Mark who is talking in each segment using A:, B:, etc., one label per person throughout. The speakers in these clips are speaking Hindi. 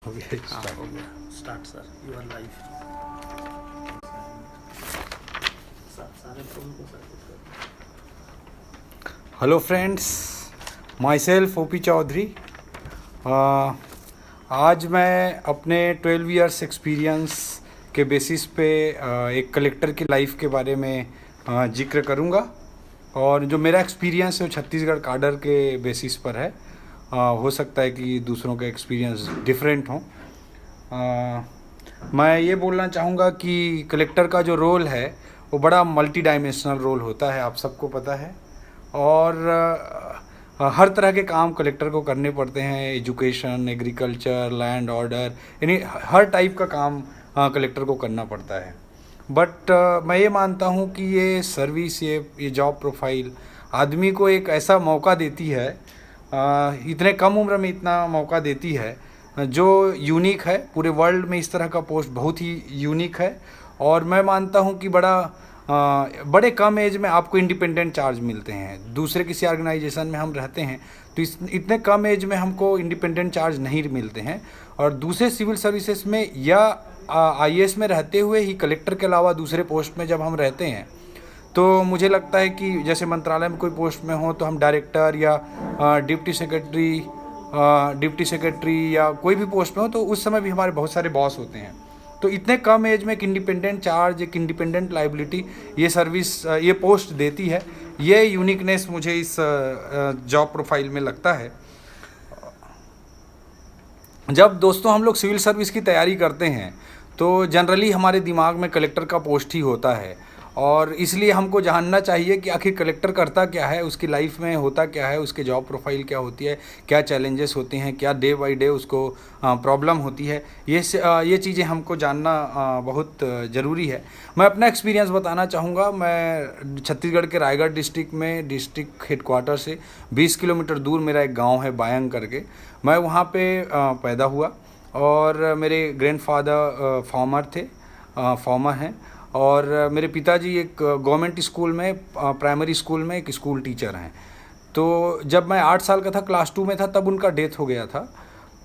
A: हो गया
B: हाँ
A: start।
B: हो गया स्टार्ट सर यूर लाइफ। सारे फोन को sir
A: hello friends, myself OP Chaudhary. आज मैं अपने 12 इयर्स एक्सपीरियंस के बेसिस पे एक कलेक्टर की लाइफ के बारे में जिक्र करूंगा। और जो मेरा एक्सपीरियंस है वो छत्तीसगढ़ काडर के बेसिस पर है। हो सकता है कि दूसरों का एक्सपीरियंस डिफरेंट हो। मैं ये बोलना चाहूँगा कि कलेक्टर का जो रोल है वो बड़ा मल्टी डायमेंशनल रोल होता है, आप सबको पता है। और हर तरह के काम कलेक्टर को करने पड़ते हैं, एजुकेशन, एग्रीकल्चर, लैंड ऑर्डर, यानी हर टाइप का काम कलेक्टर को करना पड़ता है। बट मैं ये मानता हूँ कि ये सर्विस, ये जॉब प्रोफाइल आदमी को एक ऐसा मौका देती है, इतने कम उम्र में इतना मौका देती है जो यूनिक है। पूरे वर्ल्ड में इस तरह का पोस्ट बहुत ही यूनिक है। और मैं मानता हूँ कि बड़े कम एज में आपको इंडिपेंडेंट चार्ज मिलते हैं। दूसरे किसी ऑर्गेनाइजेशन में हम रहते हैं तो इतने कम एज में हमको इंडिपेंडेंट चार्ज नहीं मिलते हैं। और दूसरे सिविल सर्विसेज में या आईएएस में रहते हुए ही कलेक्टर के अलावा दूसरे पोस्ट में जब हम रहते हैं तो मुझे लगता है कि जैसे मंत्रालय में कोई पोस्ट में हो तो हम डायरेक्टर या डिप्टी सेक्रेटरी या कोई भी पोस्ट में हो तो उस समय भी हमारे बहुत सारे बॉस होते हैं। तो इतने कम एज में एक इंडिपेंडेंट चार्ज, एक इंडिपेंडेंट लाइबिलिटी ये सर्विस, ये पोस्ट देती है। ये यूनिकनेस मुझे इस जॉब प्रोफाइल में लगता है। जब दोस्तों हम लोग सिविल सर्विस की तैयारी करते हैं तो जनरली हमारे दिमाग में कलेक्टर का पोस्ट ही होता है। और इसलिए हमको जानना चाहिए कि आखिर कलेक्टर करता क्या है, उसकी लाइफ में होता क्या है, उसके जॉब प्रोफाइल क्या होती है, क्या चैलेंजेस होते हैं, क्या डे बाय डे उसको प्रॉब्लम होती है। ये चीज़ें हमको जानना बहुत ज़रूरी है। मैं अपना एक्सपीरियंस बताना चाहूँगा। मैं छत्तीसगढ़ के रायगढ़ डिस्ट्रिक्ट में, डिस्ट्रिक्ट हेडक्वार्टर से 20 किलोमीटर दूर मेरा एक गाँव है बायंग करके। मैं वहाँ पे पैदा हुआ और मेरे ग्रैंडफादर फार्मर हैं। और मेरे पिताजी एक गवर्नमेंट स्कूल में, प्राइमरी स्कूल में एक स्कूल टीचर हैं। तो जब मैं 8 साल का था, क्लास 2 में था, तब उनका डेथ हो गया था।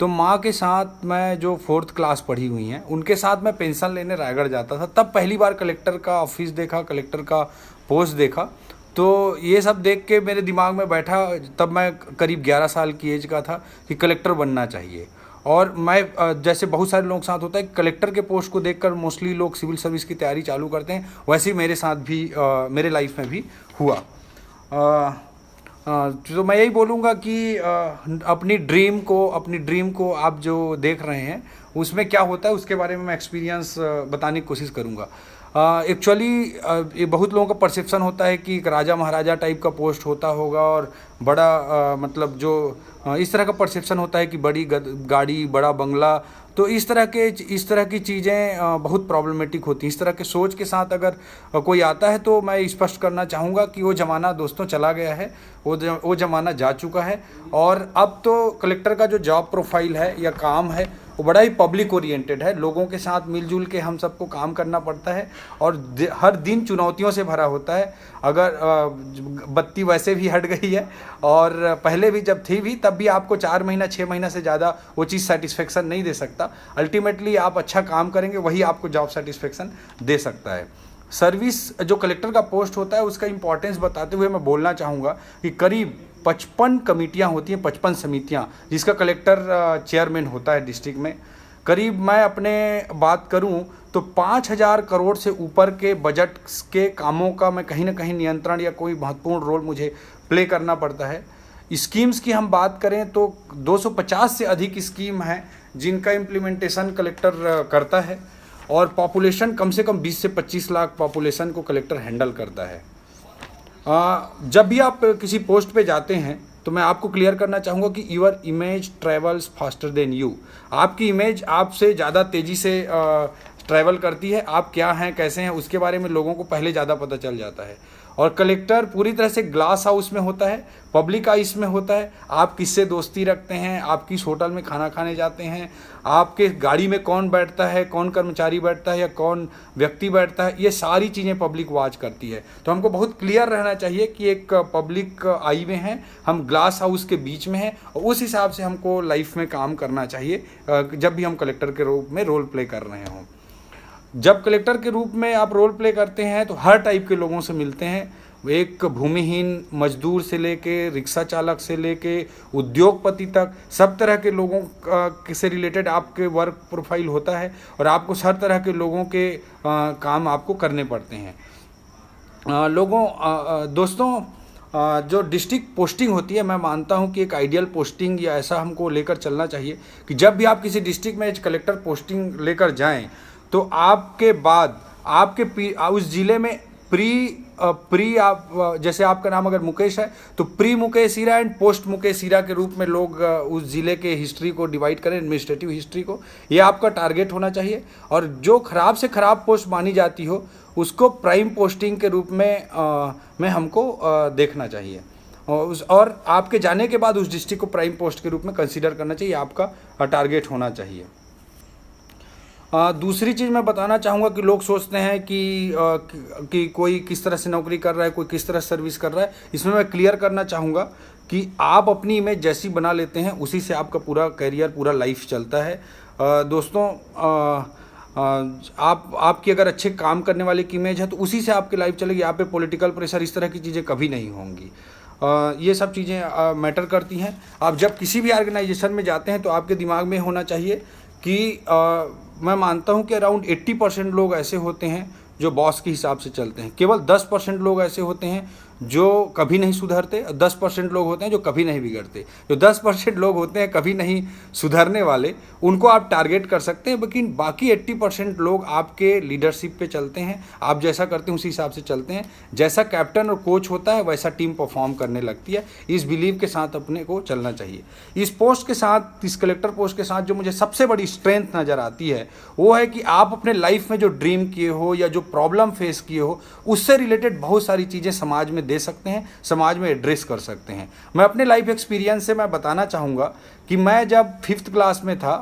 A: तो माँ के साथ मैं जो 4th क्लास पढ़ी हुई हैं उनके साथ मैं पेंशन लेने रायगढ़ जाता था। तब पहली बार कलेक्टर का ऑफिस देखा, कलेक्टर का पोस्ट देखा। तो ये सब देख के मेरे दिमाग में बैठा। तब मैं करीब 11 साल की एज का था कि कलेक्टर बनना चाहिए। और मैं जैसे बहुत सारे लोगों के साथ होता है कलेक्टर के पोस्ट को देखकर मोस्टली लोग सिविल सर्विस की तैयारी चालू करते हैं, वैसे ही मेरे साथ भी मेरे लाइफ में भी हुआ। तो मैं यही बोलूँगा कि अपनी ड्रीम को आप जो देख रहे हैं उसमें क्या होता है उसके बारे में मैं एक्सपीरियंस बताने की कोशिश करूँगा। एक्चुअली ये बहुत लोगों का परसेप्शन होता है कि एक राजा महाराजा टाइप का पोस्ट होता होगा और बड़ा मतलब जो इस तरह का परसेप्शन होता है कि बड़ी गाड़ी, बड़ा बंगला। तो इस तरह की चीज़ें बहुत प्रॉब्लमेटिक होती हैं। इस तरह के सोच के साथ अगर कोई आता है तो मैं स्पष्ट करना चाहूँगा कि वो ज़माना दोस्तों चला गया है, वो ज़माना जा चुका है। और अब तो कलेक्टर का जो जॉब प्रोफाइल है या काम है वो बड़ा ही पब्लिक ओरिएंटेड है। लोगों के साथ मिलजुल के हम सबको काम करना पड़ता है और हर दिन चुनौतियों से भरा होता है। अगर बत्ती वैसे भी हट गई है और पहले भी जब थी भी तब भी आपको 4 महीना 6 महीना से ज़्यादा वो चीज़ सेटिस्फेक्शन नहीं दे सकता। अल्टीमेटली आप अच्छा काम करेंगे वही आपको जॉब सेटिस्फेक्शन दे सकता है। सर्विस जो कलेक्टर का पोस्ट होता है उसका इंपॉर्टेंस बताते हुए मैं बोलना चाहूँगा कि करीब 55 कमेटियाँ होती हैं, 55 समितियाँ, जिसका कलेक्टर चेयरमैन होता है डिस्ट्रिक्ट में। करीब मैं अपने बात करूं तो 5,000 करोड़ से ऊपर के बजट के कामों का मैं कहीं ना कहीं नियंत्रण या कोई महत्वपूर्ण रोल मुझे प्ले करना पड़ता है। स्कीम्स की हम बात करें तो 250 से अधिक स्कीम हैं जिनका इम्प्लीमेंटेशन कलेक्टर करता है। और पॉपुलेशन कम से कम 20 से 25 लाख पॉपुलेशन को कलेक्टर हैंडल करता है। जब भी आप किसी पोस्ट पे जाते हैं तो मैं आपको क्लियर करना चाहूँगा कि your image travels faster than you. आपकी इमेज आपसे ज़्यादा तेज़ी से ट्रैवल करती है। आप क्या हैं, कैसे हैं, उसके बारे में लोगों को पहले ज़्यादा पता चल जाता है। और कलेक्टर पूरी तरह से ग्लास हाउस में होता है, पब्लिक आइस में होता है। आप किससे दोस्ती रखते हैं, आप किस होटल में खाना खाने जाते हैं, आपके गाड़ी में कौन बैठता है, कौन कर्मचारी बैठता है या कौन व्यक्ति बैठता है, ये सारी चीज़ें पब्लिक वॉच करती है। तो हमको बहुत क्लियर रहना चाहिए कि एक पब्लिक आई में हैं, हम ग्लास हाउस के बीच में हैं, और उस हिसाब से हमको लाइफ में काम करना चाहिए जब भी हम कलेक्टर के रूप में रोल प्ले कर रहे हों। जब कलेक्टर के रूप में आप रोल प्ले करते हैं तो हर टाइप के लोगों से मिलते हैं, एक भूमिहीन मजदूर से लेके रिक्शा चालक से लेके उद्योगपति तक, सब तरह के लोगों से रिलेटेड आपके वर्क प्रोफाइल होता है और आपको हर तरह के लोगों के काम आपको करने पड़ते हैं। दोस्तों, जो डिस्ट्रिक्ट पोस्टिंग होती है, मैं मानता हूं कि एक आइडियल पोस्टिंग या ऐसा हमको लेकर चलना चाहिए कि जब भी आप किसी डिस्ट्रिक्ट में कलेक्टर पोस्टिंग लेकर जाएं तो आपके बाद आपके उस ज़िले में प्री आप, जैसे आपका नाम अगर मुकेश है तो pre Mukesh Hira and post Mukesh Hira के रूप में लोग उस ज़िले के हिस्ट्री को डिवाइड करें, एडमिनिस्ट्रेटिव हिस्ट्री को। ये आपका टारगेट होना चाहिए। और जो ख़राब से ख़राब पोस्ट मानी जाती हो उसको प्राइम पोस्टिंग के रूप में हमको देखना चाहिए, और आपके जाने के बाद उस डिस्ट्रिक्ट को प्राइम पोस्ट के रूप में कंसीडर करना चाहिए, आपका टारगेट होना चाहिए। दूसरी चीज़ मैं बताना चाहूँगा कि लोग सोचते हैं कि कोई किस तरह से नौकरी कर रहा है, कोई किस तरह सर्विस कर रहा है। इसमें मैं क्लियर करना चाहूँगा कि आप अपनी इमेज जैसी बना लेते हैं उसी से आपका पूरा करियर, पूरा लाइफ चलता है। दोस्तों, आपकी अगर अच्छे काम करने वाले की इमेज है तो उसी से आपकी लाइफ चलेगी। आप पे पॉलिटिकल प्रेशर, इस तरह की चीज़ें कभी नहीं होंगी। ये सब चीज़ें मैटर करती हैं। आप जब किसी भी ऑर्गेनाइजेशन में जाते हैं तो आपके दिमाग में होना चाहिए कि मैं मानता हूं कि अराउंड 80% लोग ऐसे होते हैं जो बॉस के हिसाब से चलते हैं, केवल 10% लोग ऐसे होते हैं जो कभी नहीं सुधरते, 10% लोग होते हैं जो कभी नहीं बिगड़ते। जो 10% लोग होते हैं कभी नहीं सुधरने वाले, उनको आप टारगेट कर सकते हैं, लेकिन बाकी 80% लोग आपके लीडरशिप पे चलते हैं। आप जैसा करते हैं उसी हिसाब से चलते हैं। जैसा कैप्टन और कोच होता है वैसा टीम परफॉर्म करने लगती है। इस बिलीव के साथ अपने को चलना चाहिए। इस पोस्ट के साथ, इस कलेक्टर पोस्ट के साथ जो मुझे सबसे बड़ी स्ट्रेंथ नज़र आती है वो है कि आप अपने लाइफ में जो ड्रीम किए हो या जो प्रॉब्लम फेस किए हो उससे रिलेटेड बहुत सारी चीज़ें समाज में दे सकते हैं, समाज में एड्रेस कर सकते हैं। मैं अपने लाइफ एक्सपीरियंस से मैं बताना चाहूँगा कि मैं जब 5th क्लास में था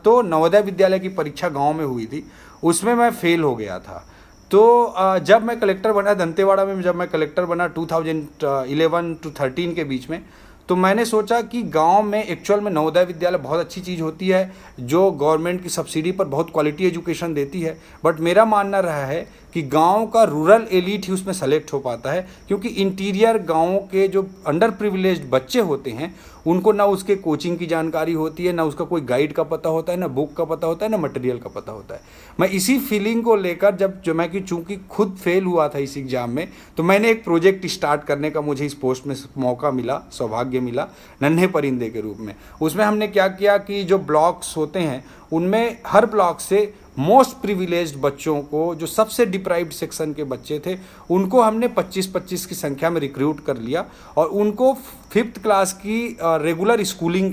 A: तो नवोदय विद्यालय की परीक्षा गांव में हुई थी, उसमें मैं फेल हो गया था। तो जब मैं कलेक्टर बना दंतेवाड़ा में, जब मैं कलेक्टर बना 2011 to 13 के बीच में, तो मैंने सोचा कि गांव में एक्चुअल में नवोदय विद्यालय बहुत अच्छी चीज़ होती है जो गवर्नमेंट की सब्सिडी पर बहुत क्वालिटी एजुकेशन देती है। बट मेरा मानना रहा है कि गांव का रूरल एलीट ही उसमें सेलेक्ट हो पाता है, क्योंकि इंटीरियर गाँव के जो अंडर प्रिविलेज्ड बच्चे होते हैं उनको ना उसके कोचिंग की जानकारी होती है, ना उसका कोई गाइड का पता होता है, ना बुक का पता होता है, ना मटेरियल का पता होता है। मैं इसी फीलिंग को लेकर मैं चूँकि खुद फेल हुआ था इस एग्ज़ाम में, तो मैंने एक प्रोजेक्ट स्टार्ट करने का मुझे इस पोस्ट में मौका मिला, सौभाग्य मिला, नन्हे परिंदे के रूप में। उसमें हमने क्या किया कि जो ब्लॉक्स होते हैं उनमें हर ब्लॉक से मोस्ट प्रिविलेज्ड बच्चों को, जो सबसे डिप्राइव्ड सेक्शन के बच्चे थे, उनको हमने 25-25 की संख्या में रिक्रूट कर लिया और उनको 5th क्लास की रेगुलर स्कूलिंग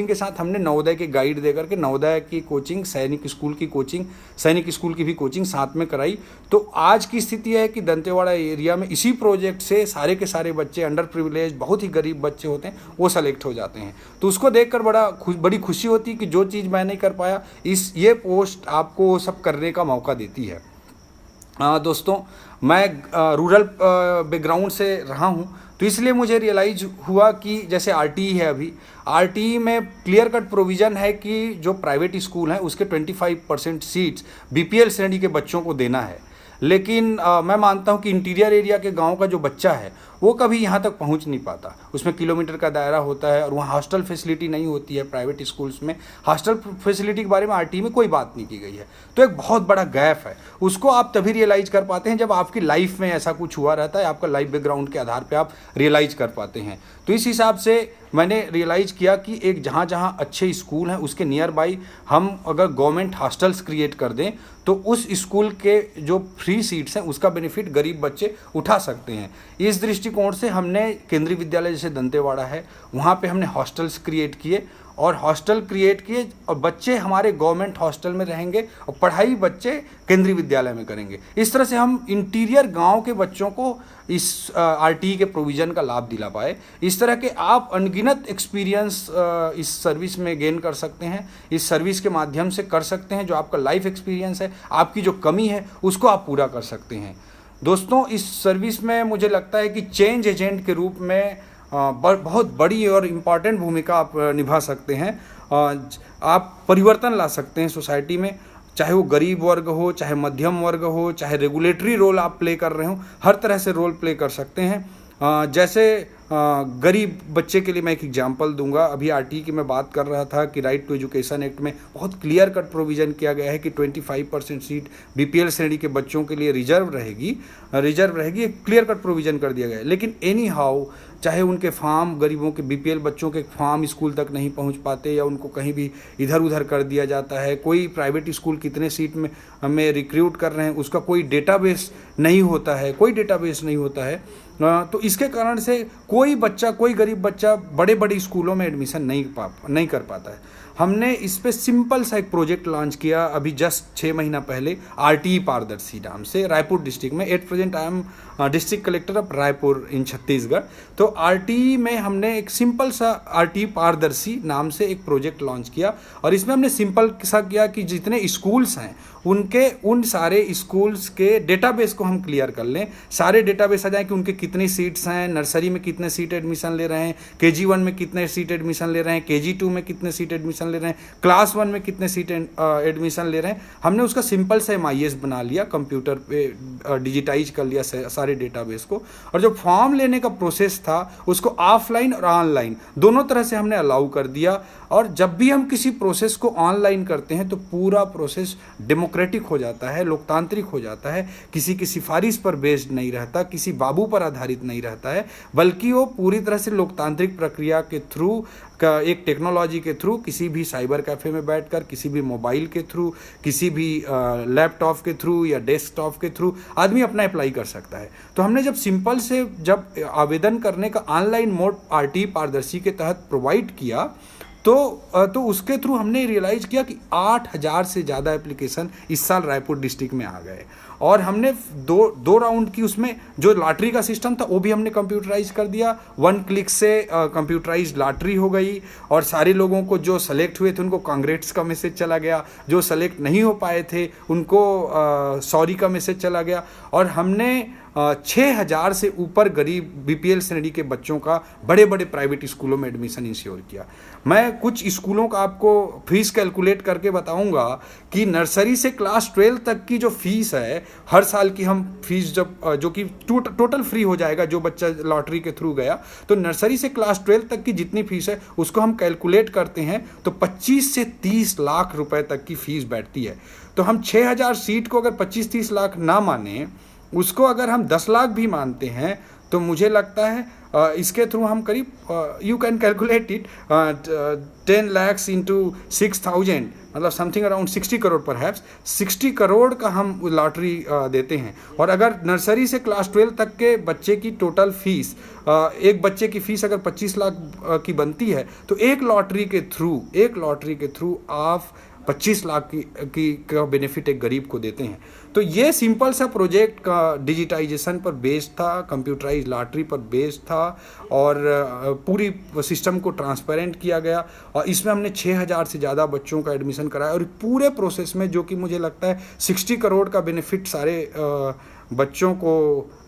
A: के साथ हमने नवोदय के गाइड देकर के नवोदय की कोचिंग, सैनिक स्कूल की भी कोचिंग साथ में कराई। तो आज की स्थिति है कि दंतेवाड़ा एरिया में इसी प्रोजेक्ट से सारे के सारे बच्चे, अंडर प्रिविलेज, बहुत ही गरीब बच्चे होते हैं, वो सेलेक्ट हो जाते हैं। तो उसको देखकर बड़ी खुशी होती है कि जो चीज़ मैं नहीं कर पाया, ये पोस्ट आपको सब करने का मौका देती है। दोस्तों, मैं रूरल बैकग्राउंड से रहा हूँ, तो इसलिए मुझे रियलाइज हुआ कि जैसे आरटीई है, अभी आरटीई में क्लियर कट प्रोविज़न है कि जो प्राइवेट स्कूल हैं उसके 25% सीट्स बीपीएल श्रेणी के बच्चों को देना है। लेकिन मैं मानता हूं कि इंटीरियर एरिया के गांव का जो बच्चा है वो कभी यहां तक पहुंच नहीं पाता। उसमें किलोमीटर का दायरा होता है और वहाँ हॉस्टल फैसिलिटी नहीं होती है। प्राइवेट स्कूल्स में हॉस्टल फैसिलिटी के बारे में आरटीई में कोई बात नहीं की गई है। तो एक बहुत बड़ा गैप है। उसको आप तभी रियलाइज़ कर पाते हैं जब आपकी लाइफ में ऐसा कुछ हुआ रहता है, आपका लाइफ बैकग्राउंड के आधार पर आप रियलाइज़ कर पाते हैं। तो इस हिसाब से मैंने रियलाइज़ किया कि एक जहाँ अच्छे स्कूल हैं उसके नियर बाई हम अगर गवर्नमेंट हॉस्टल्स क्रिएट कर दें तो उस स्कूल के जो फ्री सीट्स हैं उसका बेनिफिट गरीब बच्चे उठा सकते हैं। इस दृष्टिकोण से हमने केंद्रीय विद्यालय जैसे दंतेवाड़ा है वहाँ पे हमने हॉस्टल्स क्रिएट किए और हॉस्टल क्रिएट किए, और बच्चे हमारे गवर्नमेंट हॉस्टल में रहेंगे और पढ़ाई बच्चे केंद्रीय विद्यालय में करेंगे। इस तरह से हम इंटीरियर गांव के बच्चों को इस आरटीई के प्रोविज़न का लाभ दिला पाए। इस तरह के आप अनगिनत एक्सपीरियंस इस सर्विस में गेन कर सकते हैं, इस सर्विस के माध्यम से कर सकते हैं। जो आपका लाइफ एक्सपीरियंस है, आपकी जो कमी है, उसको आप पूरा कर सकते हैं। दोस्तों, इस सर्विस में मुझे लगता है कि चेंज एजेंट के रूप में बहुत बड़ी और इम्पॉर्टेंट भूमिका आप निभा सकते हैं। आप परिवर्तन ला सकते हैं सोसाइटी में, चाहे वो गरीब वर्ग हो, चाहे मध्यम वर्ग हो, चाहे रेगुलेटरी रोल आप प्ले कर रहे हो, हर तरह से रोल प्ले कर सकते हैं। जैसे गरीब बच्चे के लिए मैं एक एग्जांपल दूंगा। अभी आरटीई की मैं बात कर रहा था कि राइट टू एजुकेशन एक्ट में बहुत क्लियर कट प्रोविज़न किया गया है कि 25% सीट बीपीएल श्रेणी के बच्चों के लिए रिजर्व रहेगी, एक क्लियर कट प्रोविज़न कर दिया गया है। लेकिन एनी हाउ, चाहे उनके फार्म, गरीबों के बीपीएल बच्चों के फार्म स्कूल तक नहीं पहुंच पाते, या उनको कहीं भी इधर उधर कर दिया जाता है। कोई प्राइवेट स्कूल कितने सीट में रिक्रूट कर रहे हैं, उसका कोई डेटाबेस नहीं होता है। तो इसके कारण से कोई गरीब बच्चा बड़े बड़े स्कूलों में एडमिशन नहीं कर पाता है। हमने इस पे सिंपल सा एक प्रोजेक्ट लॉन्च किया अभी जस्ट 6 महीना पहले, आरटीई पारदर्शी नाम से, रायपुर डिस्ट्रिक्ट में। At present I am district collector of Raipur in Chhattisgarh. तो आरटीई में हमने एक सिंपल सा आरटीई पारदर्शी नाम से एक प्रोजेक्ट लॉन्च किया, और इसमें हमने सिंपल सा किया कि जितने स्कूल्स हैं उन सारे स्कूल्स के डेटाबेस को हम क्लियर कर लें। सारे डेटाबेस आ जाए कि उनके कितनी सीट्स हैं, नर्सरी में कितने सीट एडमिशन ले रहे हैं, KG1 में कितने सीट एडमिशन ले रहे हैं, KG2 में कितने सीट एडमिशन ले रहे हैं, क्लास 1 में कितने सीट एडमिशन ले रहे हैं। हमने उसका सिंपल सा MIS बना लिया, कंप्यूटर पे डिजिटाइज कर लिया सारे डेटाबेस को। और जो फॉर्म लेने का प्रोसेस था उसको ऑफलाइन और ऑनलाइन दोनों तरह से हमने अलाउ कर दिया। और जब भी हम किसी प्रोसेस को ऑनलाइन करते हैं तो पूरा प्रोसेस डेमोक्रेटिक हो जाता है, लोकतांत्रिक हो जाता है, किसी की सिफारिश पर बेस्ड नहीं रहता, किसी बाबू पर आधारित नहीं रहता है, बल्कि वो पूरी तरह से लोकतांत्रिक प्रक्रिया के थ्रू का एक टेक्नोलॉजी के थ्रू, किसी भी साइबर कैफ़े में बैठकर, किसी भी मोबाइल के थ्रू, किसी भी लैपटॉप के थ्रू या डेस्कटॉप के थ्रू आदमी अपना अप्लाई कर सकता है। तो हमने जब आवेदन करने का ऑनलाइन मोड आरटीई पारदर्शी के तहत प्रोवाइड किया, तो उसके थ्रू हमने रियलाइज़ किया कि 8000 से ज़्यादा एप्लीकेशन इस साल रायपुर डिस्ट्रिक्ट में आ गए। और हमने दो राउंड की, उसमें जो लॉटरी का सिस्टम था वो भी हमने कंप्यूटराइज कर दिया। 1 क्लिक से कंप्यूटराइज लॉटरी हो गई, और सारे लोगों को जो सेलेक्ट हुए थे उनको कांग्रेट्स का मैसेज चला गया, जो सेलेक्ट नहीं हो पाए थे उनको सॉरी का मैसेज चला गया। और हमने 6000 से ऊपर गरीब बीपीएल श्रेणी के बच्चों का बड़े बड़े प्राइवेट स्कूलों में एडमिशन इंश्योर किया। मैं कुछ स्कूलों का आपको फीस कैलकुलेट करके बताऊंगा कि नर्सरी से क्लास 12 तक की जो फीस है, हर साल की हम फीस जो कि टोटल फ्री हो जाएगा जो बच्चा लॉटरी के थ्रू गया, तो नर्सरी से क्लास 12 तक की जितनी फीस है उसको हम कैलकुलेट करते हैं तो 25 से 30 लाख रुपए तक की फीस बैठती है। तो हम 6000 सीट को अगर 25-30 लाख ना माने, उसको अगर हम 10 लाख भी मानते हैं, तो मुझे लगता है इसके थ्रू हम करीब you can calculate it 10 lakhs into 6000, मतलब समथिंग अराउंड 60 करोड़ पर हैप्स 60 करोड़ का हम लॉटरी देते हैं। और अगर नर्सरी से क्लास 12 तक के बच्चे की टोटल फीस, एक बच्चे की फीस अगर 25 लाख की बनती है, तो एक लॉटरी के थ्रू आप 25 लाख का बेनिफिट एक गरीब को देते हैं। तो ये सिंपल सा प्रोजेक्ट का डिजिटाइजेशन पर बेस्ड था, कंप्यूटराइज लॉटरी पर बेस्ड था, और पूरी सिस्टम को ट्रांसपेरेंट किया गया। और इसमें हमने 6000 से ज़्यादा बच्चों का एडमिशन कराया, और पूरे प्रोसेस में जो कि मुझे लगता है 60 करोड़ का बेनिफिट सारे बच्चों को,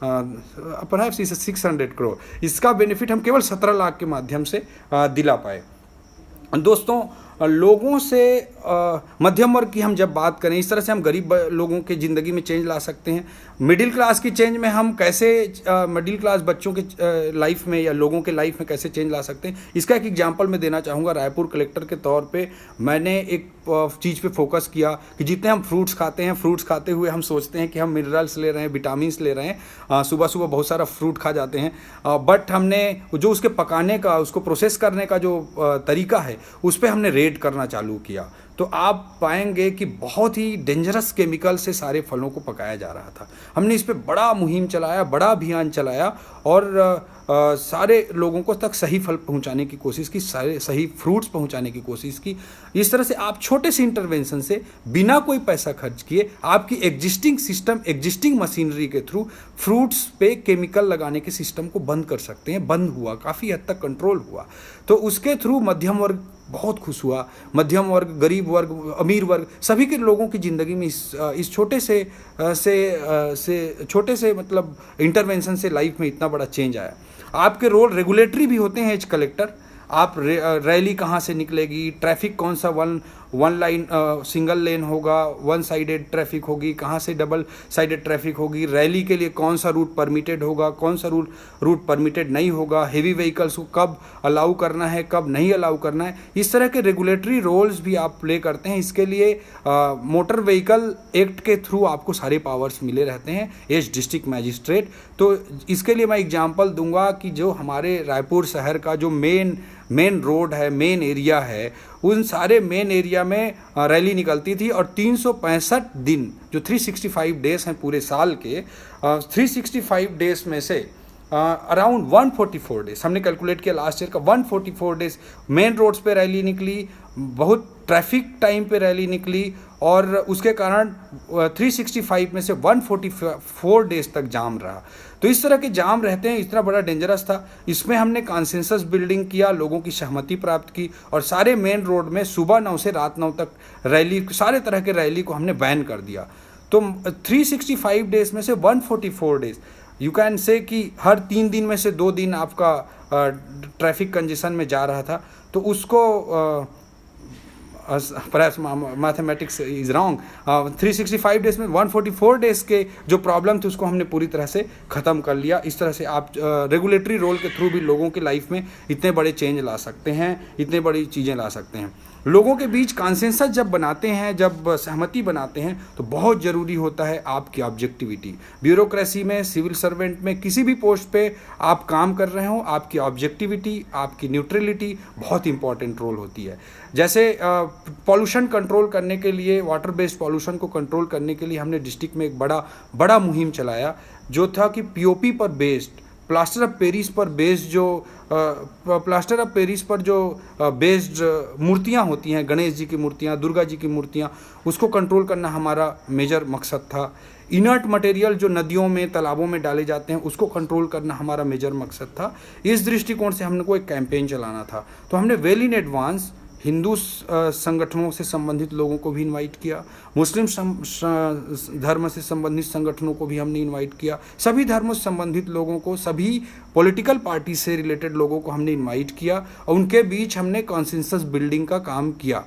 A: परहैप्स इस 600 करोड़, इसका बेनिफिट हम केवल 17 लाख के माध्यम से दिला पाए। दोस्तों, लोगों से मध्यम वर्ग की हम जब बात करें, इस तरह से हम गरीब लोगों के ज़िंदगी में चेंज ला सकते हैं। मिडिल क्लास की चेंज में हम कैसे मिडिल क्लास बच्चों के लाइफ में या लोगों के लाइफ में कैसे चेंज ला सकते हैं, इसका एक एग्जांपल मैं देना चाहूँगा। रायपुर कलेक्टर के तौर पे मैंने एक चीज़ पे फोकस किया कि जितने हम फ्रूट्स खाते हैं, फ्रूट्स खाते हुए हम सोचते हैं कि हम मिनरल्स ले रहे हैं, विटामिन्स ले रहे हैं, सुबह सुबह बहुत सारा फ्रूट खा जाते हैं, बट हमने जो उसके पकाने का, उसको प्रोसेस करने का जो तरीका है, उस पर हमने रेड करना चालू किया। तो आप पाएंगे कि बहुत ही डेंजरस केमिकल से सारे फलों को पकाया जा रहा था। हमने इस पे बड़ा मुहिम चलाया, बड़ा अभियान चलाया, और सारे लोगों को तक सही फल पहुंचाने की कोशिश की, सारे सही फ्रूट्स पहुंचाने की कोशिश की। इस तरह से आप छोटे से इंटरवेंशन से बिना कोई पैसा खर्च किए आपकी एग्जिस्टिंग सिस्टम, एग्जिस्टिंग मशीनरी के थ्रू फ्रूट्स पे केमिकल लगाने के सिस्टम को बंद कर सकते हैं। बंद हुआ, काफ़ी हद तक कंट्रोल हुआ। तो उसके थ्रू मध्यम वर्ग बहुत खुश हुआ। मध्यम वर्ग, गरीब वर्ग, अमीर वर्ग, सभी के लोगों की ज़िंदगी में इस छोटे से छोटे से मतलब इंटरवेंशन से लाइफ में इतना बड़ा चेंज आया। आपके रोल रेगुलेटरी भी होते हैं एज कलेक्टर। आप रैली कहाँ से निकलेगी, ट्रैफिक कौन सा वन लाइन सिंगल लेन होगा, वन साइडेड ट्रैफिक होगी, कहाँ से डबल साइडेड ट्रैफिक होगी, रैली के लिए कौन सा रूट परमिटेड होगा, कौन सा रूट परमिटेड नहीं होगा, हेवी व्हीकल्स को कब अलाउ करना है, कब नहीं अलाउ करना है। इस तरह के रेगुलेटरी रोल्स भी आप प्ले करते हैं। इसके लिए मोटर व्हीकल एक्ट के थ्रू आपको सारे पावर्स मिले रहते हैं एज डिस्ट्रिक्ट मैजिस्ट्रेट। तो इसके लिए मैं एग्जांपल दूंगा कि जो हमारे रायपुर शहर का जो मेन रोड है, मेन एरिया है, उन सारे मेन एरिया में रैली निकलती थी और 365 दिन जो 365 डेज हैं पूरे साल के, 365 डेज में से अराउंड 144 डेज हमने कैलकुलेट किया लास्ट ईयर का, 144 डेज मेन रोड्स पे रैली निकली, बहुत ट्रैफिक टाइम पे रैली निकली और उसके कारण 365 में से 144 डेज तक जाम रहा। तो इस तरह के जाम रहते हैं, इतना बड़ा डेंजरस था। इसमें हमने कॉन्सेंसस बिल्डिंग किया, लोगों की सहमति प्राप्त की और सारे मेन रोड में सुबह 9 से रात 9 तक रैली, सारे तरह के रैली को हमने बैन कर दिया। तो 365 डेज में से 144 डेज यू कैन से कि हर 3 दिन में से 2 दिन आपका ट्रैफिक कंजेशन में जा रहा था। तो उसको perhaps mathematics is wrong, 365 days में 144 डेज के जो प्रॉब्लम थे उसको हमने पूरी तरह से ख़त्म कर लिया। इस तरह से आप रेगुलेटरी रोल के थ्रू भी लोगों की लाइफ में इतने बड़े चेंज ला सकते हैं, इतने बड़ी चीज़ें ला सकते हैं। लोगों के बीच कॉन्सेंसस जब बनाते हैं, जब सहमति बनाते हैं, तो बहुत ज़रूरी होता है आपकी ऑब्जेक्टिविटी। ब्यूरोक्रेसी में, सिविल सर्वेंट में, किसी भी पोस्ट पे आप काम कर रहे हो, आपकी ऑब्जेक्टिविटी, आपकी न्यूट्रलिटी बहुत इंपॉर्टेंट रोल होती है। जैसे पॉल्यूशन कंट्रोल करने के लिए, वाटर बेस्ड पॉल्यूशन को कंट्रोल करने के लिए हमने डिस्ट्रिक्ट में एक बड़ा मुहिम चलाया, जो था कि पीओपी पर बेस्ड, प्लास्टर ऑफ पेरिस पर बेस्ड जो बेस्ड मूर्तियाँ होती हैं, गणेश जी की मूर्तियाँ, दुर्गा जी की मूर्तियाँ, उसको कंट्रोल करना हमारा मेजर मकसद था। इनर्ट मटेरियल जो नदियों में, तालाबों में डाले जाते हैं, उसको कंट्रोल करना हमारा मेजर मकसद था। इस दृष्टिकोण से हमने को एक कैंपेन चलाना था। तो हमने वेल इन एडवांस हिंदू संगठनों से संबंधित लोगों को भी इनवाइट किया, मुस्लिम धर्म से संबंधित संगठनों को भी हमने इनवाइट किया, सभी धर्मों से संबंधित लोगों को, सभी पॉलिटिकल पार्टी से रिलेटेड लोगों को हमने इनवाइट किया और उनके बीच हमने कॉन्सेंसस बिल्डिंग का काम किया।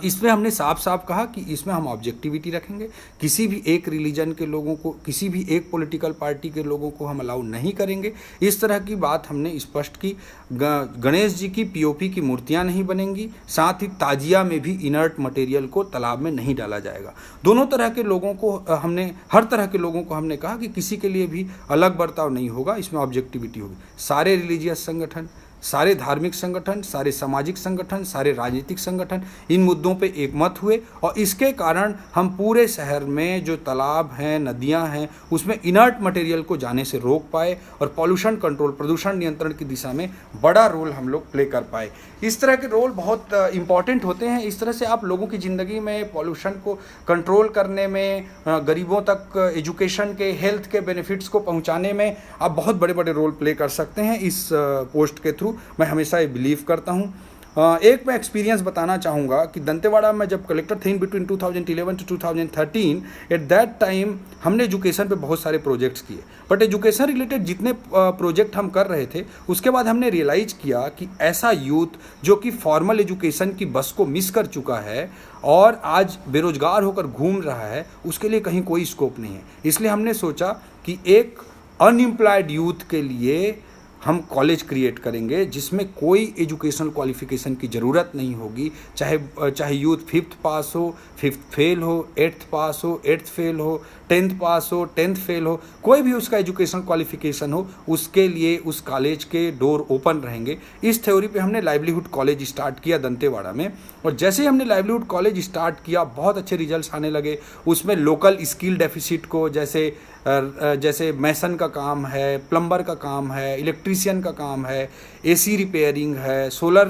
A: इसमें हमने साफ साफ कहा कि इसमें हम ऑब्जेक्टिविटी रखेंगे, किसी भी एक रिलीजन के लोगों को, किसी भी एक पॉलिटिकल पार्टी के लोगों को हम अलाउ नहीं करेंगे। इस तरह की बात हमने स्पष्ट की। गणेश जी की पीओपी की मूर्तियां नहीं बनेंगी, साथ ही ताजिया में भी इनर्ट मटेरियल को तालाब में नहीं डाला जाएगा। दोनों तरह के लोगों को हमने, हर तरह के लोगों को हमने कहा कि किसी के लिए भी अलग बर्ताव नहीं होगा, इसमें ऑब्जेक्टिविटी होगी। सारे रिलीजियस संगठन, सारे धार्मिक संगठन, सारे सामाजिक संगठन, सारे राजनीतिक संगठन इन मुद्दों पे एकमत हुए और इसके कारण हम पूरे शहर में जो तालाब हैं, नदियां हैं, उसमें इनर्ट मटेरियल को जाने से रोक पाए और पॉल्यूशन कंट्रोल, प्रदूषण नियंत्रण की दिशा में बड़ा रोल हम लोग प्ले कर पाए। इस तरह के रोल बहुत इंपॉर्टेंट होते हैं। इस तरह से आप लोगों की ज़िंदगी में पॉल्यूशन को कंट्रोल करने में, गरीबों तक एजुकेशन के, हेल्थ के बेनिफिट्स को पहुँचाने में आप बहुत बड़े बड़े रोल प्ले कर सकते हैं इस पोस्ट के थ्रू। मैं हमेशा ये बिलीव करता हूँ। एक मैं एक्सपीरियंस बताना चाहूँगा कि दंतेवाड़ा में जब कलेक्टर थे in between 2011 to 2013, at that time हमने एजुकेशन पे बहुत सारे प्रोजेक्ट्स किए। बट एजुकेशन रिलेटेड जितने प्रोजेक्ट हम कर रहे थे, उसके बाद हमने रियलाइज़ किया कि ऐसा यूथ जो कि फॉर्मल एजुकेशन की बस को मिस कर चुका है और आज बेरोजगार होकर घूम रहा है, उसके लिए कहीं कोई स्कोप नहीं है। इसलिए हमने सोचा कि एक अनएम्प्लॉयड यूथ के लिए हम कॉलेज क्रिएट करेंगे जिसमें कोई एजुकेशनल क्वालिफिकेशन की ज़रूरत नहीं होगी। चाहे यूथ 5th पास हो, 5th फेल हो, 8th पास हो, 8th फेल हो, 10th पास हो, 10th फेल हो, कोई भी उसका एजुकेशनल क्वालिफिकेशन हो, उसके लिए उस कॉलेज के डोर ओपन रहेंगे। इस थ्योरी पे हमने लाइवलीहुड कॉलेज स्टार्ट किया दंतेवाड़ा में और जैसे ही हमने लाइवलीहुड कॉलेज स्टार्ट किया, बहुत अच्छे रिजल्ट्स आने लगे। उसमें लोकल स्किल डेफिसिट को, जैसे जैसे मैसन का काम है, प्लम्बर का काम है, इलेक्ट्रीशियन का काम है, एसी रिपेयरिंग है, सोलर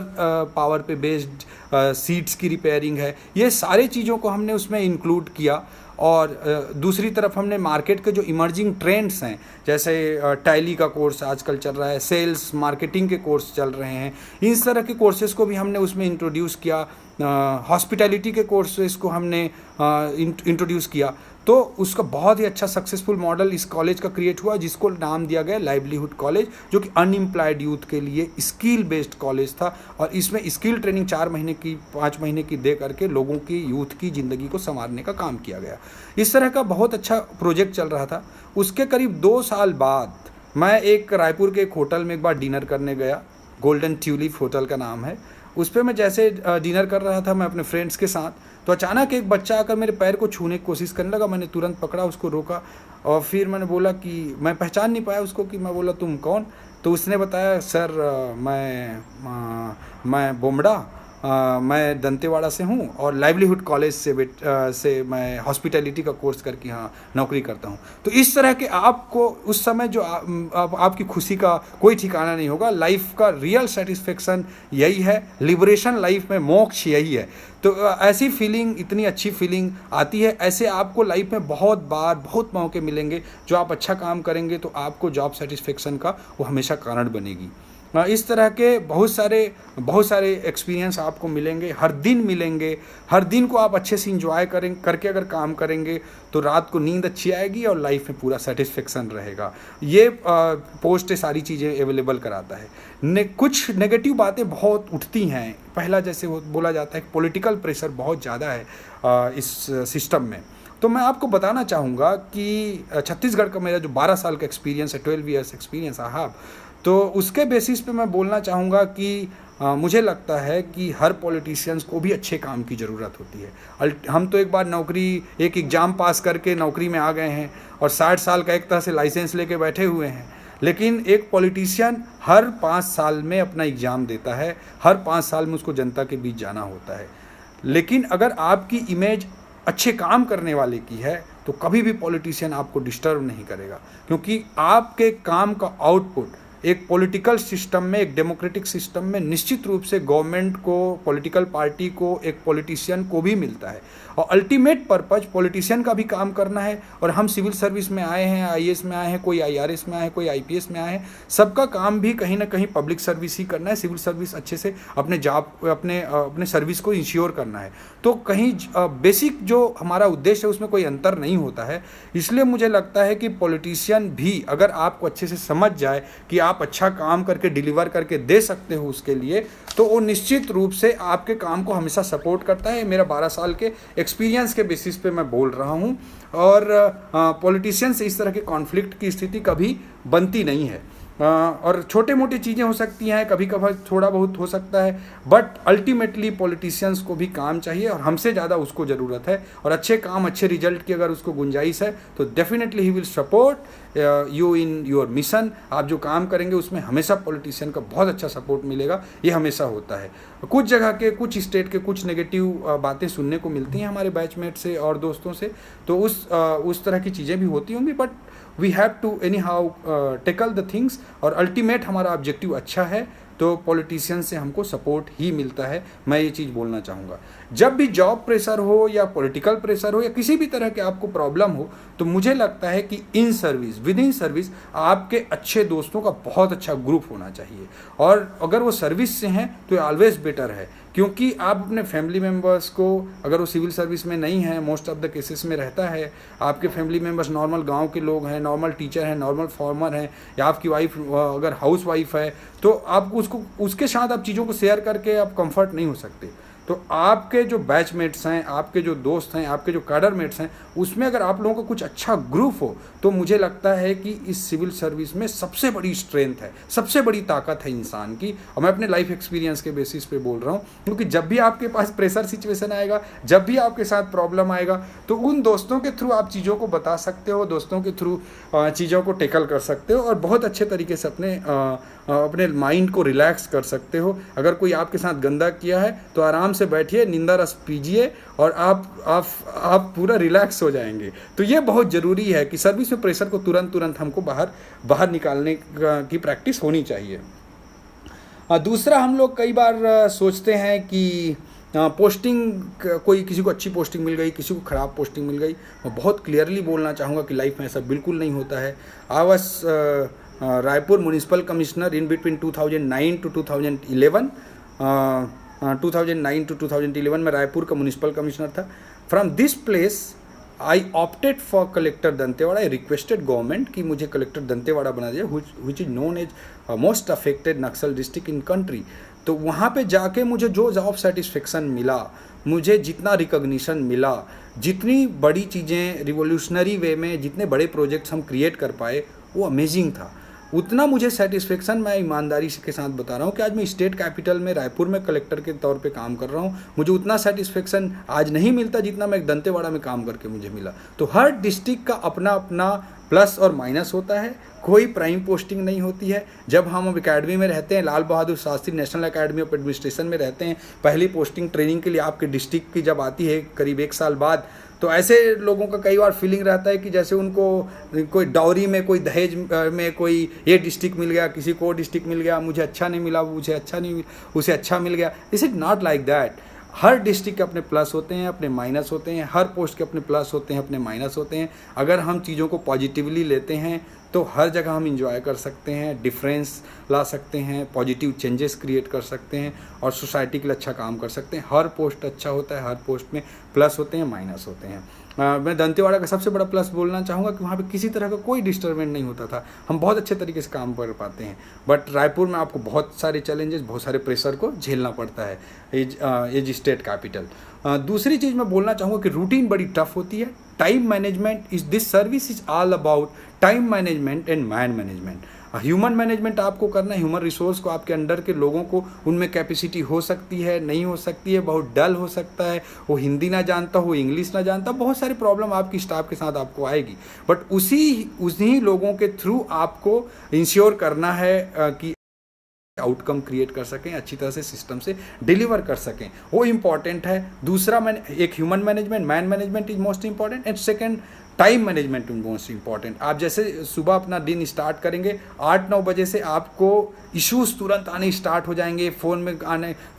A: पावर पे बेस्ड सीट्स की रिपेयरिंग है। ये सारे चीज़ों को हमने उसमें इंक्लूड किया। और दूसरी तरफ हमने मार्केट के जो इमर्जिंग ट्रेंड्स हैं, जैसे टैली का कोर्स आजकल चल रहा है, सेल्स मार्केटिंग के कोर्स चल रहे हैं, इस तरह के कोर्सेज़ को भी हमने उसमें इंट्रोड्यूस किया। हॉस्पिटैलिटी के कोर्सेज़ को हमने इंट्रोड्यूस किया। तो उसका बहुत ही अच्छा सक्सेसफुल मॉडल इस कॉलेज का क्रिएट हुआ, जिसको नाम दिया गया लाइवलीहुड कॉलेज, जो कि अनएम्प्लॉयड यूथ के लिए स्किल बेस्ड कॉलेज था। और इसमें स्किल ट्रेनिंग 4 महीने की 5 महीने की दे करके लोगों की यूथ की ज़िंदगी को संवारने का काम किया गया। इस तरह का बहुत अच्छा प्रोजेक्ट चल रहा था। उसके करीब 2 साल बाद मैं एक रायपुर के एक होटल में एक बार डिनर करने गया, गोल्डन ट्यूलिप होटल का नाम है। उस पर मैं जैसे डिनर कर रहा था मैं अपने फ्रेंड्स के साथ, तो अचानक एक बच्चा आकर मेरे पैर को छूने की कोशिश करने लगा। मैंने तुरंत पकड़ा, उसको रोका और फिर मैंने बोला कि मैं पहचान नहीं पाया उसको, कि मैं बोला तुम कौन? तो उसने बताया सर मैं बोमड़ा, मैं दंतेवाड़ा से हूँ और लाइवलीहुड कॉलेज से मैं हॉस्पिटैलिटी का कोर्स करके यहाँ नौकरी करता हूँ। तो इस तरह के आपको उस समय जो आपकी खुशी का कोई ठिकाना नहीं होगा। लाइफ का रियल सेटिस्फेक्शन यही है, लिबरेशन लाइफ में मोक्ष यही है। तो ऐसी फीलिंग, इतनी अच्छी फीलिंग आती है। ऐसे आपको लाइफ में बहुत बार बहुत मौके मिलेंगे, जो आप अच्छा काम करेंगे तो आपको जॉब सेटिस्फेक्शन का वो हमेशा कारण बनेगी। इस तरह के बहुत सारे एक्सपीरियंस आपको मिलेंगे, हर दिन मिलेंगे। हर दिन को आप अच्छे से इंजॉय करके अगर काम करेंगे तो रात को नींद अच्छी आएगी और लाइफ में पूरा सेटिस्फेक्शन रहेगा। ये पोस्ट सारी चीज़ें अवेलेबल कराता है। कुछ नेगेटिव बातें बहुत उठती हैं। पहला जैसे बोला जाता है कि पॉलिटिकल प्रेशर बहुत ज़्यादा है इस सिस्टम में। तो मैं आपको बताना चाहूँगा कि छत्तीसगढ़ का मेरा जो 12 साल का एक्सपीरियंस है, 12 ईयर्स एक्सपीरियंस आई हैव, तो उसके बेसिस पे मैं बोलना चाहूँगा कि मुझे लगता है कि हर पॉलिटिशियंस को भी अच्छे काम की ज़रूरत होती है। हम तो एक बार एक एग्ज़ाम पास करके नौकरी में आ गए हैं और 60 साल का एक तरह से लाइसेंस लेके बैठे हुए हैं, लेकिन एक पॉलिटिशियन हर 5 साल में अपना एग्ज़ाम देता है, हर 5 साल में उसको जनता के बीच जाना होता है। लेकिन अगर आपकी इमेज अच्छे काम करने वाले की है तो कभी भी पॉलिटिशियन आपको डिस्टर्ब नहीं करेगा, क्योंकि आपके काम का आउटपुट एक पॉलिटिकल सिस्टम में, एक डेमोक्रेटिक सिस्टम में निश्चित रूप से गवर्नमेंट को, पॉलिटिकल पार्टी को, एक पॉलिटिशियन को भी मिलता है। और अल्टीमेट पर्पज पॉलिटिशियन का भी काम करना है। और हम सिविल सर्विस में आए हैं, आईएएस में आए हैं, कोई आईआरएस में आए हैं, कोई आईपीएस में आए हैं, सबका काम भी कहीं ना कहीं पब्लिक सर्विस ही करना है। सिविल सर्विस अच्छे से अपने जॉब अपने सर्विस को इंश्योर करना है। तो कहीं बेसिक जो हमारा उद्देश्य है उसमें कोई अंतर नहीं होता है। इसलिए मुझे लगता है कि पॉलिटिशियन भी अगर आपको अच्छे से समझ जाए कि आप अच्छा काम करके डिलीवर करके दे सकते हो उसके लिए, तो वो निश्चित रूप से आपके काम को हमेशा सपोर्ट करता है। मेरा 12 साल के एक्सपीरियंस के बेसिस पे मैं बोल रहा हूँ। और पॉलिटिशियन से इस तरह के कॉन्फ्लिक्ट की स्थिति कभी बनती नहीं है। और छोटे मोटे चीज़ें हो सकती हैं, कभी कभार थोड़ा बहुत हो सकता है, बट अल्टीमेटली पॉलिटिशियंस को भी काम चाहिए और हमसे ज़्यादा उसको ज़रूरत है। और अच्छे काम, अच्छे रिजल्ट की अगर उसको गुंजाइश है तो definitely he will support you in your mission. आप जो काम करेंगे उसमें हमेशा पॉलिटिशियन का बहुत अच्छा सपोर्ट मिलेगा, ये हमेशा होता है। कुछ जगह के, कुछ स्टेट के कुछ नेगेटिव बातें सुनने को मिलती हैं हमारे बैचमेट से और दोस्तों से, तो उस तरह की चीज़ें भी होती होंगी, but we have to anyhow tackle the things. और अल्टीमेट हमारा ऑब्जेक्टिव अच्छा है तो पॉलिटिशियन से हमको सपोर्ट ही मिलता है। मैं ये चीज़ बोलना चाहूँगा। जब भी जॉब प्रेशर हो या पॉलिटिकल प्रेशर हो या किसी भी तरह के आपको प्रॉब्लम हो, तो मुझे लगता है कि in service, with in service आपके अच्छे दोस्तों का बहुत अच्छा ग्रुप होना चाहिए। और अगर वो सर्विस से हैं तो ऑलवेज बेटर है, क्योंकि आप अपने फैमिली मेम्बर्स को, अगर वो सिविल सर्विस में नहीं है, मोस्ट ऑफ द केसेस में रहता है, आपके फैमिली मेम्बर्स नॉर्मल गांव के लोग हैं, नॉर्मल टीचर हैं, नॉर्मल फार्मर हैं, या आपकी वाइफ अगर हाउस वाइफ है, तो आप उसके साथ आप चीज़ों को शेयर करके आप कंफर्ट नहीं हो सकते। तो आपके जो बैचमेट्स हैं, आपके जो दोस्त हैं, आपके जो कैडरमेट्स हैं, उसमें अगर आप लोगों का कुछ अच्छा ग्रुप हो तो मुझे लगता है कि इस सिविल सर्विस में सबसे बड़ी स्ट्रेंथ है, सबसे बड़ी ताकत है इंसान की। और मैं अपने लाइफ एक्सपीरियंस के बेसिस पे बोल रहा हूँ, क्योंकि जब भी आपके पास प्रेशर सिचुएशन आएगा, जब भी आपके साथ प्रॉब्लम आएगा, तो उन दोस्तों के थ्रू आप चीज़ों को बता सकते हो, दोस्तों के थ्रू चीज़ों को टेकल कर सकते हो और बहुत अच्छे तरीके से अपने माइंड को रिलैक्स कर सकते हो। अगर कोई आपके साथ गंदा किया है तो आराम से बैठिए, नींदा रस पीजिए और आप पूरा रिलैक्स हो जाएंगे। तो ये बहुत ज़रूरी है कि सर्विस में प्रेशर को तुरंत हमको बाहर निकालने की प्रैक्टिस होनी चाहिए। दूसरा, हम लोग कई बार सोचते हैं कि पोस्टिंग, कोई किसी को अच्छी पोस्टिंग मिल गई, किसी को ख़राब पोस्टिंग मिल गई। मैं बहुत क्लियरली बोलना चाहूँगा कि लाइफ में ऐसा बिल्कुल नहीं होता है। I was Raipur municipal commissioner in between 2009 to 2011। 2009 to 2011 में रायपुर का म्यूनिसिपल कमिश्नर था। From this place I opted for collector Dantewada. I requested government कि मुझे कलेक्टर दंतेवाड़ा बना दिया, which is known as most affected Naxal district in country. तो वहाँ पे जाके मुझे जो जॉब सेटिस्फेक्शन मिला, मुझे जितना रिकॉग्निशन मिला, जितनी बड़ी चीज़ें रिवोल्यूशनरी वे में जितने बड़े प्रोजेक्ट्स हम क्रिएट कर पाए, वो अमेजिंग था। उतना मुझे सेटिस्फेक्शन, मैं ईमानदारी के साथ बता रहा हूँ कि आज मैं स्टेट कैपिटल में रायपुर में कलेक्टर के तौर पे काम कर रहा हूँ, मुझे उतना सेटिस्फेक्शन आज नहीं मिलता जितना मैं दंतेवाड़ा में काम करके मुझे मिला। तो हर डिस्ट्रिक्ट का अपना अपना प्लस और माइनस होता है, कोई प्राइम पोस्टिंग नहीं होती है। जब हम एकेडमी में रहते हैं, Lal Bahadur Shastri national academy of administration में रहते हैं, पहली पोस्टिंग ट्रेनिंग के लिए आपके डिस्ट्रिक्ट की जब आती है करीब 1 साल बाद, तो ऐसे लोगों का कई बार फीलिंग रहता है कि जैसे उनको कोई डाउरी में, कोई दहेज में कोई ये डिस्ट्रिक्ट मिल गया, किसी को डिस्ट्रिक्ट मिल गया, मुझे अच्छा नहीं मिला, मुझे अच्छा नहीं, उसे अच्छा मिल गया। This is not like that. Her district के अपने प्लस होते हैं, अपने माइनस होते हैं, हर पोस्ट के अपने प्लस होते हैं, अपने माइनस होते हैं। अगर हम चीज़ों को पॉजिटिवली लेते हैं तो हर जगह हम इंजॉय कर सकते हैं, डिफरेंस ला सकते हैं, पॉजिटिव चेंजेस क्रिएट कर सकते हैं और सोसाइटी के लिए अच्छा काम कर सकते हैं। हर पोस्ट अच्छा होता है, हर पोस्ट में प्लस होते हैं, माइनस होते हैं। मैं दंतेवाड़ा का सबसे बड़ा प्लस बोलना चाहूँगा कि वहाँ पे किसी तरह का कोई डिस्टर्बेंस नहीं होता था, हम बहुत अच्छे तरीके से काम कर पाते हैं। बट रायपुर में आपको बहुत सारे चैलेंजेस, बहुत सारे प्रेशर को झेलना पड़ता है एज स्टेट कैपिटल। दूसरी चीज़ मैं बोलना चाहूँगा कि रूटीन बड़ी टफ होती है। Time management is this service is all about time management and man management. Human management आपको करना है, ह्यूमन रिसोर्स को, आपके अंडर के लोगों को, उनमें कैपेसिटी हो सकती है, नहीं हो सकती है, बहुत डल हो सकता है, वो हिंदी ना जानता हो, इंग्लिश ना जानता, बहुत सारी प्रॉब्लम आपकी स्टाफ के साथ आपको आएगी। बट उन्हीं लोगों के थ्रू आपको इंश्योर करना है कि आउटकम क्रिएट कर सकें, अच्छी तरह से सिस्टम से डिलीवर कर सकें, वो इम्पॉर्टेंट है। दूसरा, एक human management, man management is most important and second time management most important. आप जैसे सुबह अपना दिन स्टार्ट करेंगे 8-9 बजे से आपको इश्यूज तुरंत आने स्टार्ट हो जाएंगे, फ़ोन में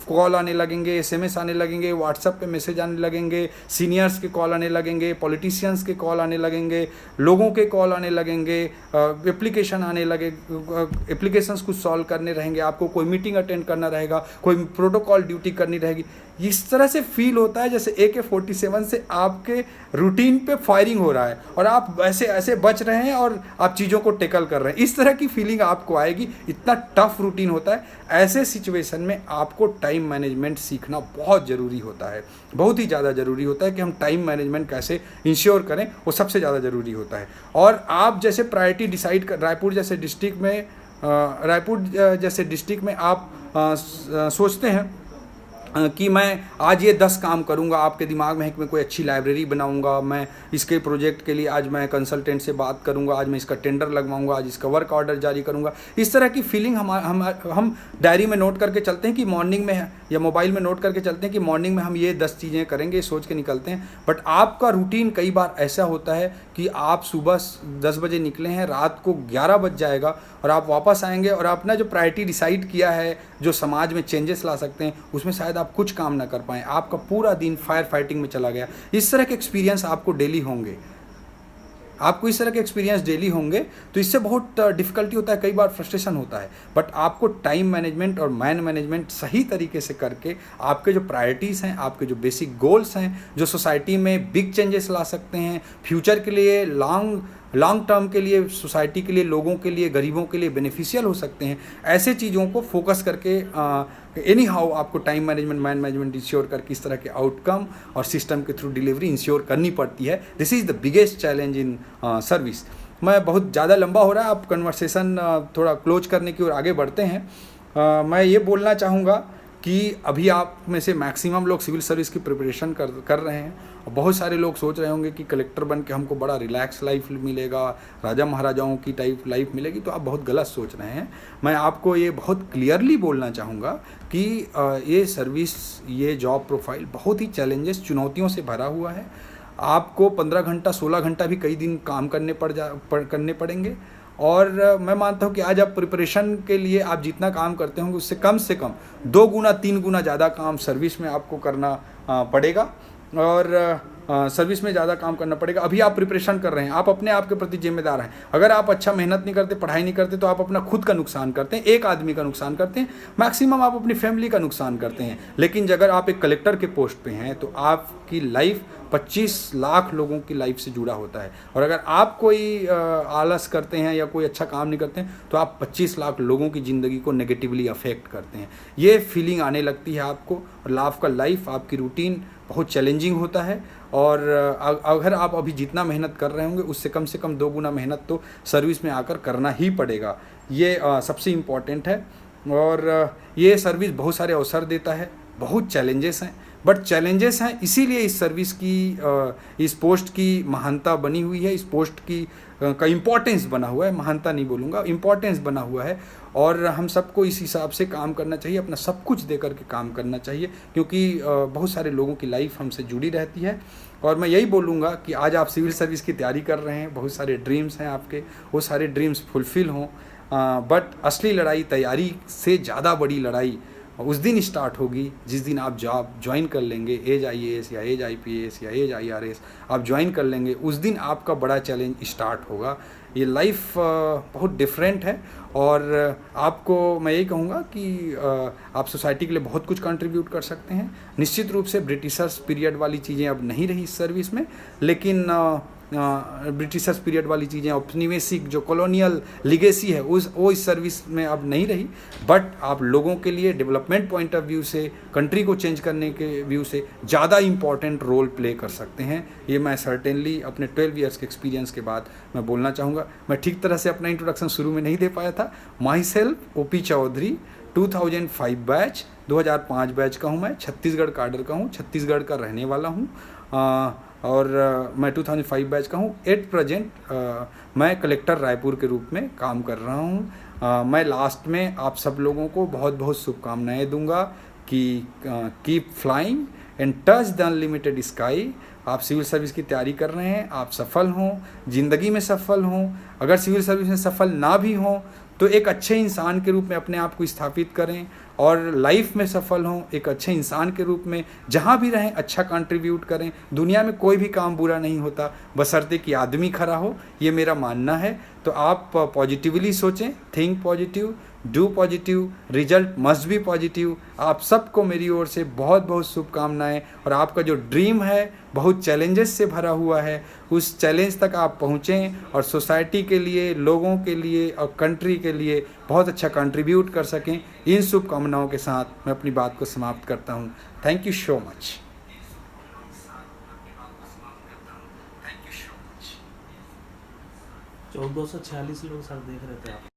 A: कॉल आने लगेंगे, SMS आने लगेंगे, व्हाट्सएप पे मैसेज आने लगेंगे, सीनियर्स के कॉल आने लगेंगे, पॉलिटिशियंस के कॉल आने लगेंगे, लोगों के कॉल आने लगेंगे, एप्लीकेशन आने लगे, एप्लीकेशंस कुछ सॉल्व करने रहेंगे, आपको कोई मीटिंग अटेंड करना रहेगा, कोई प्रोटोकॉल ड्यूटी करनी रहेगी। इस तरह से फील होता है जैसे AK-47 से आपके रूटीन पे फायरिंग हो रहा है और आप ऐसे ऐसे बच रहे हैं और आप चीज़ों को टेकल कर रहे हैं। इस तरह की फीलिंग आपको आएगी, इतना टफ रूटीन होता है। ऐसे सिचुएशन में आपको टाइम मैनेजमेंट सीखना बहुत ज़रूरी होता है, बहुत ही ज़्यादा ज़रूरी होता है कि हम टाइम मैनेजमेंट कैसे इंश्योर करें, वो सबसे ज़्यादा ज़रूरी होता है। और आप जैसे प्रायोरिटी डिसाइड कर, रायपुर जैसे डिस्ट्रिक्ट में आप सोचते हैं कि मैं आज ये 10 काम करूंगा, आपके दिमाग में है कि मैं कोई अच्छी लाइब्रेरी बनाऊंगा, मैं इसके प्रोजेक्ट के लिए आज मैं कंसल्टेंट से बात करूंगा, आज मैं इसका टेंडर लगवाऊंगा, आज इसका वर्क ऑर्डर जारी करूंगा। इस तरह की फीलिंग हम डायरी में नोट करके चलते हैं कि मॉर्निंग में, या मोबाइल में नोट करके चलते हैं कि मॉर्निंग में हम ये 10 चीज़ें करेंगे, सोच के निकलते हैं। बट आपका रूटीन कई बार ऐसा होता है कि आप सुबह 10 बजे निकले हैं, रात को 11 बज जाएगा और आप वापस आएंगे और अपना जो प्रायोरिटी डिसाइड किया है, जो समाज में चेंजेस ला सकते हैं, उसमें शायद आप कुछ काम ना कर पाएँ, आपका पूरा दिन फायर फाइटिंग में चला गया। इस तरह के एक्सपीरियंस आपको डेली होंगे, तो इससे बहुत डिफ़िकल्टी होता है, कई बार फ्रस्ट्रेशन होता है। बट आपको टाइम मैनेजमेंट और मैन मैनेजमेंट सही तरीके से करके आपके जो प्रायोरिटीज़ हैं, आपके जो बेसिक गोल्स हैं, जो सोसाइटी में बिग चेंजेस ला सकते हैं, फ्यूचर के लिए, लॉन्ग टर्म के लिए, सोसाइटी के लिए, लोगों के लिए, गरीबों के लिए बेनिफिशियल हो सकते हैं, ऐसे चीज़ों को फोकस करके एनी हाउ आपको time management, man management ensure करके इस तरह के आउटकम और सिस्टम के थ्रू डिलीवरी इंश्योर करनी पड़ती है। This is the biggest challenge in service. मैं बहुत ज़्यादा लंबा हो रहा है, आप कन्वर्सेशन थोड़ा क्लोज करने की ओर आगे बढ़ते हैं। मैं ये बोलना चाहूँगा कि अभी आप में से मैक्सिमम लोग सिविल सर्विस की प्रिपरेशन कर रहे हैं और बहुत सारे लोग सोच रहे होंगे कि कलेक्टर बन के हमको बड़ा रिलैक्स लाइफ मिलेगा, राजा महाराजाओं की टाइप लाइफ मिलेगी। तो आप बहुत गलत सोच रहे हैं। मैं आपको ये बहुत क्लियरली बोलना चाहूँगा कि ये सर्विस, ये जॉब प्रोफाइल बहुत ही चैलेंजेस, चुनौतियों से भरा हुआ है। आपको 15 घंटा 16 घंटा भी कई दिन काम करने पड़ेंगे। और मैं मानता हूँ कि आज आप प्रिपरेशन के लिए आप जितना काम करते होंगे उससे कम से कम 2 गुना 3 गुना ज़्यादा काम सर्विस में आपको करना पड़ेगा। और सर्विस में ज़्यादा काम करना पड़ेगा। अभी आप प्रिपरेशन कर रहे हैं, आप अपने आप के प्रति जिम्मेदार हैं। अगर आप अच्छा मेहनत नहीं करते, पढ़ाई नहीं करते, तो आप अपना खुद का नुकसान करते हैं, एक आदमी का नुकसान करते हैं, मैक्सिमम आप अपनी फैमिली का नुकसान करते हैं। लेकिन अगर आप एक कलेक्टर के पोस्ट पे हैं तो आपकी लाइफ 25 लाख लोगों की लाइफ से जुड़ा होता है। और अगर आप कोई आलस करते हैं या कोई अच्छा काम नहीं करते हैं तो आप 25 लाख लोगों की ज़िंदगी को नेगेटिवली अफेक्ट करते हैं। ये फीलिंग आने लगती है आपको, और आपका लाइफ, आपकी रूटीन बहुत चैलेंजिंग होता है। और अगर आप अभी जितना मेहनत कर रहे होंगे उससे कम से कम 2 गुना मेहनत तो सर्विस में आकर करना ही पड़ेगा। ये सबसे इम्पॉर्टेंट है। और ये सर्विस बहुत सारे अवसर देता है, बहुत चैलेंजेस हैं, बट चैलेंजेस हैं इसीलिए इस सर्विस की, इस पोस्ट की महानता बनी हुई है, इस पोस्ट की का इम्पोर्टेंस बना हुआ है। महानता नहीं बोलूँगा, इम्पोर्टेंस बना हुआ है। और हम सबको इस हिसाब से काम करना चाहिए, अपना सब कुछ दे करके काम करना चाहिए, क्योंकि बहुत सारे लोगों की लाइफ हमसे जुड़ी रहती है। और मैं यही बोलूँगा कि आज आप सिविल सर्विस की तैयारी कर रहे हैं, बहुत सारे ड्रीम्स हैं आपके, वो सारे ड्रीम्स फुलफ़िल हों। बट असली लड़ाई, तैयारी से ज़्यादा बड़ी लड़ाई उस दिन स्टार्ट होगी जिस दिन आप जॉब ज्वाइन कर लेंगे। एज IAS या एज IPS या एज IRS आप ज्वाइन कर लेंगे, उस दिन आपका बड़ा चैलेंज स्टार्ट होगा। ये लाइफ बहुत डिफरेंट है। और आपको मैं यही कहूँगा कि आप सोसाइटी के लिए बहुत कुछ कंट्रीब्यूट कर सकते हैं। निश्चित रूप से ब्रिटिशर्स पीरियड वाली चीज़ें अब नहीं रही इस सर्विस में, लेकिन ब्रिटिशर्स पीरियड वाली चीज़ें, औपनिवेशिक जो कॉलोनियल लिगेसी है वो इस सर्विस में अब नहीं रही। बट आप लोगों के लिए डेवलपमेंट पॉइंट ऑफ व्यू से, कंट्री को चेंज करने के व्यू से ज़्यादा इम्पॉर्टेंट रोल प्ले कर सकते हैं। ये मैं सर्टेनली अपने 12 ईयर्स के एक्सपीरियंस के बाद मैं बोलना चाहूँगा। मैं ठीक तरह से अपना इंट्रोडक्शन शुरू में नहीं दे पाया था। Myself OP Chaudhary, 2005 batch, 2005 batch का हूँ मैं, छत्तीसगढ़ काडर का हूँ, छत्तीसगढ़ का रहने वाला हूँ। और मैं 2005 बैच का हूँ। एट प्रेजेंट मैं कलेक्टर रायपुर के रूप में काम कर रहा हूँ। मैं लास्ट में आप सब लोगों को बहुत बहुत शुभकामनाएं दूंगा कि keep flying and touch the unlimited sky. आप सिविल सर्विस की तैयारी कर रहे हैं, आप सफल हों, ज़िंदगी में सफल हों। अगर सिविल सर्विस में सफल ना भी हों तो एक अच्छे इंसान के रूप में अपने आप को स्थापित करें, और लाइफ में सफल हों, एक अच्छे इंसान के रूप में जहाँ भी रहें अच्छा कंट्रीब्यूट करें। दुनिया में कोई भी काम बुरा नहीं होता, बशर्ते कि आदमी खरा हो, ये मेरा मानना है। तो आप पॉजिटिवली सोचें, think positive, do positive, result must be positive. आप सबको मेरी ओर से बहुत बहुत शुभकामनाएं। और आपका जो ड्रीम है बहुत चैलेंजेस से भरा हुआ है, उस चैलेंज तक आप पहुँचें और सोसाइटी के लिए, लोगों के लिए और कंट्री के लिए बहुत अच्छा कंट्रीब्यूट कर सकें। इन शुभकामनाओं के साथ मैं अपनी बात को समाप्त करता हूँ। Thank you so much.
B: 1446 लोग सर देख रहे थे आप।